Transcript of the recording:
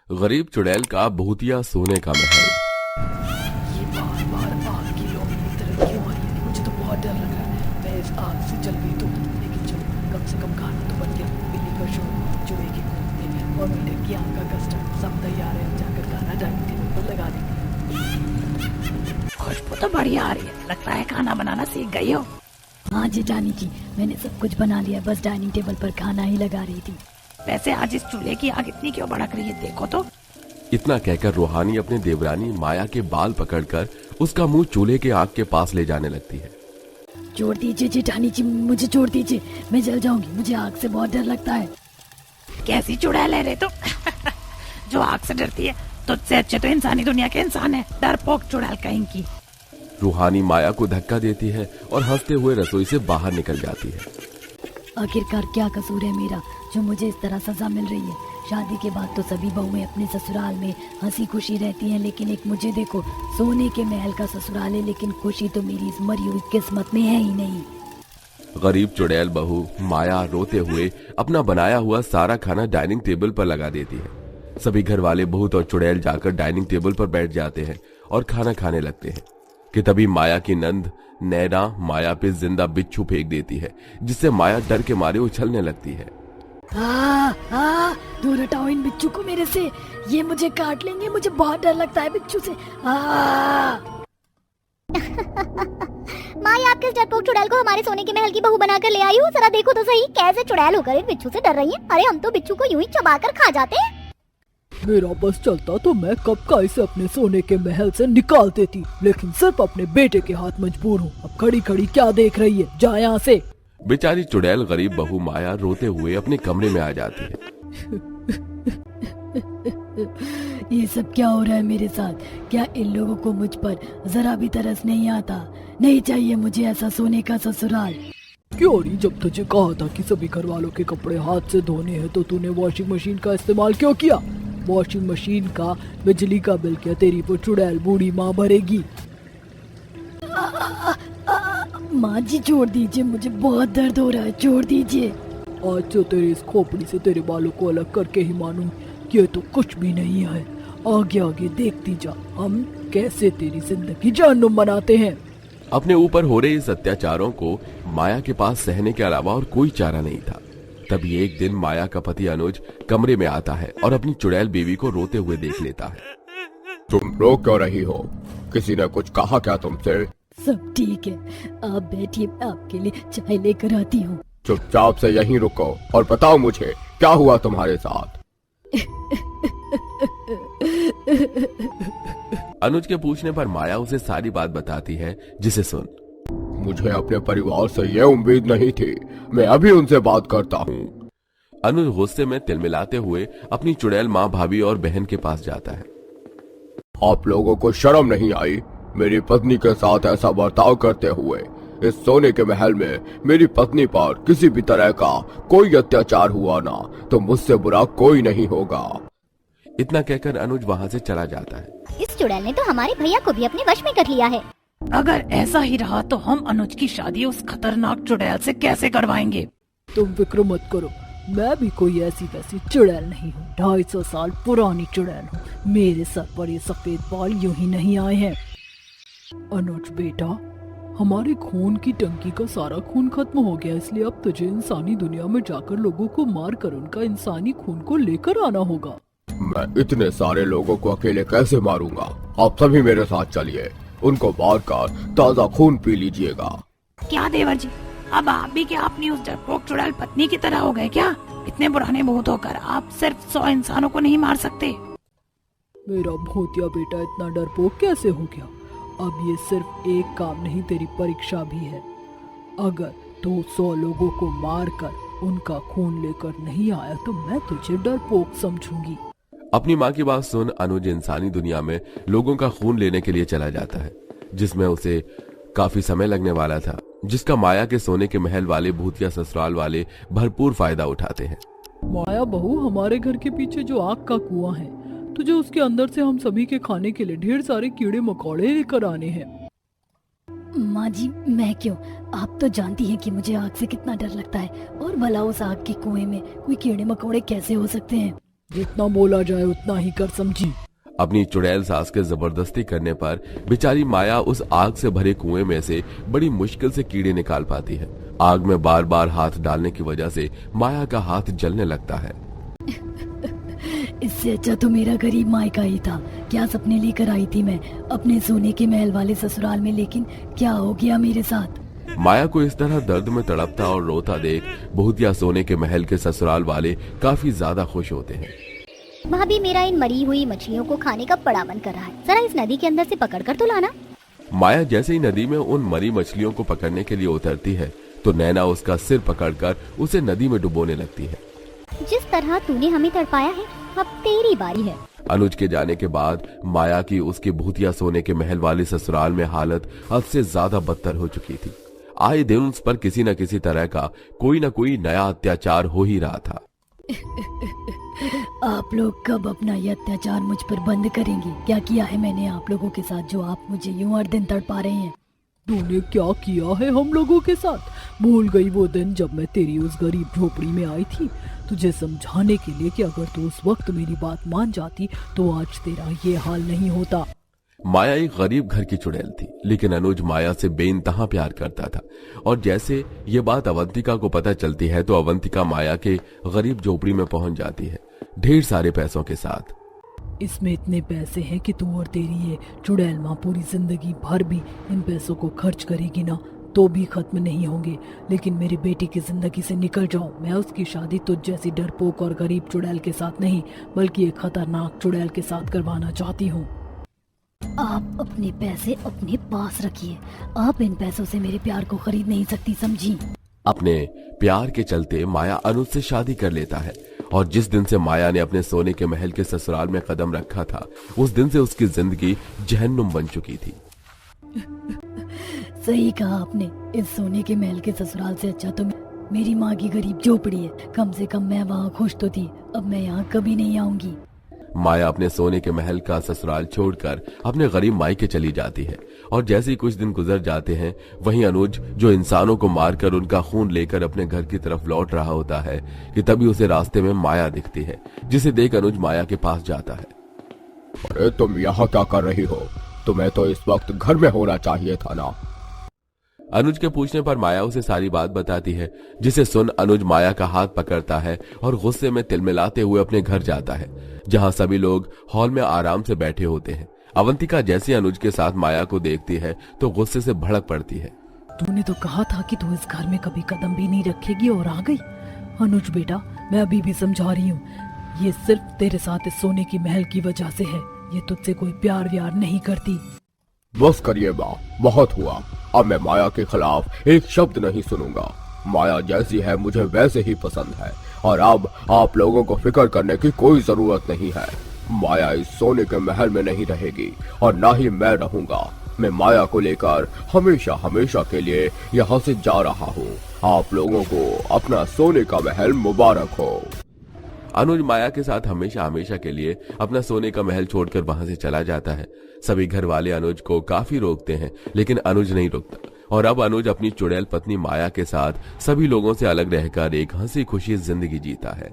गरीब चुड़ैल का भूतिया सोने का महल। ये बार बार आग की लौ मेरी तरफ क्यों आ रही है? मुझे तो बहुत डर लग रहा है। मैं इस आग से जल गई तो, लेकिन चलो कम से कम खाना तो बन गया। बिल्ली का शोर, चूहे की कूदने और मीठे की आम का कस्टर्ड सब तैयार है। जाकर खाना डाइनिंग टेबल पर लगा देंगे। खुशबू तो बढ़िया आ रही है, लगता है खाना बनाना सीख गई हो। हाँ जेठानी जी, मैंने सब कुछ बना लिया, बस डाइनिंग टेबल पर खाना ही लगा रही थी। वैसे आज इस चूल्हे की आग इतनी क्यों भड़क रही है, देखो तो। इतना कहकर रूहानी अपने देवरानी माया के बाल पकड़कर उसका मुंह चूल्हे के आग के पास ले जाने लगती है। छोड़ दीजिए जेठानी जी, मुझे छोड़ दीजिए, मैं जल जाऊंगी, मुझे आग से बहुत डर लगता है। कैसी चुड़ैल है रे तो जो आग से डरती है। तुझसे अच्छे तो इंसानी दुनिया के इंसान है, डरपोक चुड़ैल कहीं की। रूहानी माया को धक्का देती है और हंसते हुए रसोई से बाहर निकल जाती है। आखिरकार क्या कसूर है मेरा जो मुझे इस तरह सजा मिल रही है? शादी के बाद तो सभी बहुएं अपने ससुराल में हंसी खुशी रहती हैं, लेकिन एक मुझे देखो, सोने के महल का ससुराल है, लेकिन खुशी तो मेरी इस मरी हुई किस्मत में है ही नहीं। गरीब चुड़ैल बहू माया रोते हुए अपना बनाया हुआ सारा खाना डाइनिंग टेबल पर लगा देती है। सभी घर वाले बहुत और चुड़ैल जाकर डाइनिंग टेबल पर बैठ जाते हैं और खाना खाने लगते हैं कि तभी माया की नंद नैना माया पे जिंदा बिच्छू फेंक देती है, जिससे माया डर के मारे उछलने लगती है। दूर हटाओ इन बिच्छू को मेरे से, ये मुझे काट लेंगे, मुझे बहुत डर लगता है बिच्छू से। माँ, आप किस डरपोक चुड़ैल को हमारे सोने के महल की बहू बनाकर ले आई हो? जरा देखो तो सही, कैसे चुड़ैल होकर इन बिच्छू से डर रही है। अरे हम तो बिच्छू को यूं ही चबाकर खा जाते हैं। मेरा बस चलता तो मैं कब का इसे अपने सोने के महल से निकाल देती, लेकिन सिर्फ अपने बेटे के हाथ मजबूर हूँ। अब खड़ी खड़ी क्या देख रही है, जा यहाँ से। बेचारी चुड़ैल गरीब बहू माया रोते हुए अपने कमरे में आ जाती है। ये सब क्या हो रहा है मेरे साथ? क्या इन लोगों को मुझ पर जरा भी तरस नहीं आता? नहीं चाहिए मुझे ऐसा सोने का ससुराल। क्यों नहीं, जब तुझे कहा था कि सभी घर वालों के कपड़े हाथ से धोने हैं तो तूने वॉशिंग मशीन का इस्तेमाल क्यों किया? वॉशिंग मशीन का बिजली का बिल क्या तेरी वो चुड़ैल बूढ़ी माँ भरेगी? माँ जी छोड़ दीजिए, मुझे बहुत दर्द हो रहा है, छोड़ दीजिए। आज तो तेरी इस खोपड़ी से तेरे बालों को अलग करके ही मानूं कि ये तो कुछ भी नहीं है। आगे आगे देखती जा, हम कैसे तेरी जिंदगी जहन्नुम बनाते हैं। अपने ऊपर हो रहे इस अत्याचारों को माया के पास सहने के अलावा और कोई चारा नहीं था। तभी एक दिन माया का पति अनुज कमरे में आता है और अपनी चुड़ैल बीवी को रोते हुए देख लेता है। तुम रो क्यों रही हो? किसी ने कुछ कहा क्या तुमसे? सब ठीक है, आप बैठिए, मैं आपके लिए चाय लेकर आती हूँ। चुपचाप से यहीं रुको और बताओ मुझे क्या हुआ तुम्हारे साथ। अनुज के पूछने पर माया उसे सारी बात बताती है, जिसे सुन। मुझे अपने परिवार से ये उम्मीद नहीं थी, मैं अभी उनसे बात करता हूँ। अनुज गुस्से में तिलमिलाते हुए अपनी चुड़ैल माँ, भाभी और बहन के पास जाता है। आप लोगों को शर्म नहीं आई मेरी पत्नी के साथ ऐसा बर्ताव करते हुए? इस सोने के महल में मेरी पत्नी पर किसी भी तरह का कोई अत्याचार हुआ ना तो मुझसे बुरा कोई नहीं होगा। इतना कहकर अनुज वहाँ से चला जाता है। इस चुड़ैल ने तो हमारे भैया को भी अपने वश में कर लिया है। अगर ऐसा ही रहा तो हम अनुज की शादी उस खतरनाक चुड़ैल से कैसे करवाएंगे? तुम फिक्र मत करो, मैं भी कोई ऐसी वैसी चुड़ैल नहीं हूँ। 250 साल पुरानी चुड़ैल हूँ। मेरे सर पर ये सफेद बाल यूं ही नहीं आए हैं। अनुज बेटा, हमारे खून की टंकी का सारा खून खत्म हो गया, इसलिए अब तुझे इंसानी दुनिया में जाकर लोगों को मार कर उनका इंसानी खून को लेकर आना होगा। मैं इतने सारे लोगों को अकेले कैसे मारूंगा? आप सभी मेरे साथ चलिए, उनको मार कर ताजा खून पी लीजिएगा। क्या देवर जी, अब आप भी क्या अपनी उस डरपोक चुड़ैल पत्नी की तरह हो गए क्या? इतने पुराने भूत होकर आप सिर्फ 100 इंसानों को नहीं मार सकते। मेरा भूतिया बेटा इतना डरपोक कैसे हो गया? अब ये सिर्फ एक काम नहीं, तेरी परीक्षा भी है। अगर तू 100 लोगों को मार कर उनका खून लेकर नहीं आया तो मैं तुझे डरपोक समझूंगी। अपनी माँ की बात सुन अनुज इंसानी दुनिया में लोगों का खून लेने के लिए चला जाता है, जिसमें उसे काफी समय लगने वाला था, जिसका माया के सोने के महल वाले भूतिया ससुराल वाले भरपूर फायदा उठाते हैं। माया बहू, हमारे घर के पीछे जो आग का कुआं है, तुझे उसके अंदर से हम सभी के खाने के लिए ढेर सारे कीड़े मकोड़े लेकर आने हैं। माँ जी, मैं क्यों, आप तो जानती हैं कि मुझे आग से कितना डर लगता है, और भला उस आग के कुएं में कोई कीड़े मकोड़े कैसे हो सकते हैं? जितना बोला जाए उतना ही कर, समझी? अपनी चुड़ैल सास के जबरदस्ती करने पर बेचारी माया उस आग से भरे कुएं में से बड़ी मुश्किल से कीड़े निकाल पाती है। आग में बार बार हाथ डालने की वजह से माया का हाथ जलने लगता है। इससे अच्छा तो मेरा गरीब मायका ही था। क्या सपने लेकर आई थी मैं अपने सोने के महल वाले ससुराल में, लेकिन क्या हो गया मेरे साथ। माया को इस तरह दर्द में तड़पता और रोता देख भूतिया सोने के महल के ससुराल वाले काफी ज्यादा खुश होते हैं। भाभी, मेरा इन मरी हुई मछलियों को खाने का बड़ा मन कर रहा है, जरा इस नदी के अंदर से पकड़ कर तो लाना। माया जैसे ही नदी में उन मरी मछलियों को पकड़ने के लिए उतरती है तो नैना उसका सिर पकड़कर उसे नदी में डुबोने लगती है। जिस तरह तूने हमें तड़पाया है, अब तेरी बारी है। अनुज के जाने के बाद माया की उसके भूतिया सोने के महल वाले ससुराल में हालत हद से ज्यादा बदतर हो चुकी थी। आए दिन उस पर किसी न किसी तरह का कोई न कोई नया अत्याचार हो ही रहा था। आप लोग कब अपना ये अत्याचार मुझ पर बंद करेंगे? क्या किया है मैंने आप लोगों के साथ जो आप मुझे यूं हर दिन तड़पा रहे हैं? तूने क्या किया है हम लोगों के साथ? भूल गई वो दिन जब मैं तेरी उस गरीब झोपड़ी में आई थी तुझे समझाने के लिए कि अगर तू उस वक्त मेरी बात मान जाती तो आज तेरा ये हाल नहीं होता। माया एक गरीब घर की चुड़ैल थी, लेकिन अनुज माया से बेइंतहा प्यार करता था। और जैसे ये बात अवंतिका को पता चलती है तो अवंतिका माया के गरीब झोपड़ी में पहुंच जाती है ढेर सारे पैसों के साथ। इसमें इतने पैसे हैं कि तू और तेरी ये चुड़ैल माँ पूरी जिंदगी भर भी इन पैसों को खर्च करेगी ना तो भी खत्म नहीं होंगे, लेकिन मेरी बेटी की जिंदगी से निकल जाओ। मैं उसकी शादी तुझ जैसी डरपोक और गरीब चुड़ैल के साथ नहीं बल्कि एक खतरनाक चुड़ैल के साथ करवाना चाहती हूँ। आप अपने पैसे अपने पास रखिए, आप इन पैसों से मेरे प्यार को खरीद नहीं सकती, समझी? अपने प्यार के चलते माया अनुज से शादी कर लेता है और जिस दिन से माया ने अपने सोने के महल के ससुराल में कदम रखा था उस दिन से उसकी जिंदगी जहन्नुम बन चुकी थी। सही कहा आपने, इस सोने के महल के ससुराल से अच्छा तो मेरी माँ की गरीब झोपड़ी है। कम से कम मैं वहाँ खुश तो थी, अब मैं यहाँ कभी नहीं आऊंगी। माया अपने सोने के महल का ससुराल छोड़कर अपने गरीब मायके चली जाती है और जैसे ही कुछ दिन गुजर जाते हैं वहीं अनुज जो इंसानों को मारकर उनका खून लेकर अपने घर की तरफ लौट रहा होता है कि तभी उसे रास्ते में माया दिखती है, जिसे देख अनुज माया के पास जाता है। अरे तुम यहाँ क्या कर रही हो? तुम्हें तो इस वक्त घर में होना चाहिए था ना। अनुज के पूछने पर माया उसे सारी बात बताती है, जिसे सुन अनुज माया का हाथ पकड़ता है और गुस्से में तिलमिलाते हुए अपने घर जाता है जहां सभी लोग हॉल में आराम से बैठे होते हैं। अवंतिका जैसे अनुज के साथ माया को देखती है तो गुस्से से भड़क पड़ती है। तूने तो कहा था कि तू इस घर में कभी कदम भी नहीं रखेगी और आ गई। अनुज बेटा, मैं अभी भी समझा रही हूँ, ये सिर्फ तेरे साथ इस सोने की महल की वजह से है। ये तुझसे कोई प्यार व्यार नहीं करती। बस करिए माँ, बहुत हुआ। अब मैं माया के खिलाफ एक शब्द नहीं सुनूंगा। माया जैसी है मुझे वैसे ही पसंद है और अब आप लोगों को फिक्र करने की कोई जरूरत नहीं है। माया इस सोने के महल में नहीं रहेगी और ना ही मैं रहूंगा। मैं माया को लेकर हमेशा हमेशा के लिए यहाँ से जा रहा हूँ। आप लोगों को अपना सोने का महल मुबारक हो। अनुज माया के साथ हमेशा हमेशा के लिए अपना सोने का महल छोड़कर वहां से चला जाता है। सभी घर वाले अनुज को काफी रोकते हैं लेकिन अनुज नहीं रुकता और अब अनुज अपनी चुड़ैल पत्नी माया के साथ सभी लोगों से अलग रहकर एक हंसी खुशी जिंदगी जीता है।